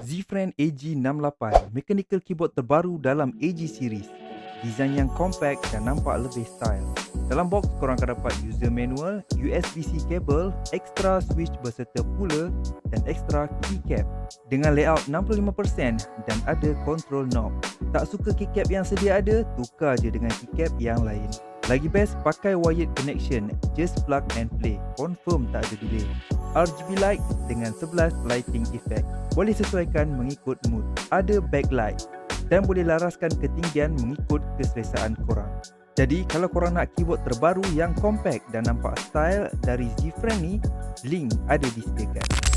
Zifriend AG68, mechanical keyboard terbaru dalam AG series. Desain yang compact dan nampak lebih style. Dalam box, korang akan dapat user manual, USB-C kabel, extra switch berserta puller dan extra keycap. Dengan layout 65% dan ada control knob. Tak suka keycap yang sedia ada, tukar je dengan keycap yang lain. Lagi best, pakai wired connection, just plug and play. Confirm tak ada delay. RGB light dengan 11 lighting effect. Boleh sesuaikan mengikut mood. Ada backlight dan boleh laraskan ketinggian mengikut keselesaan korang. Jadi kalau korang nak keyboard terbaru yang compact dan nampak style dari Zifriend ni, link ada disediakan.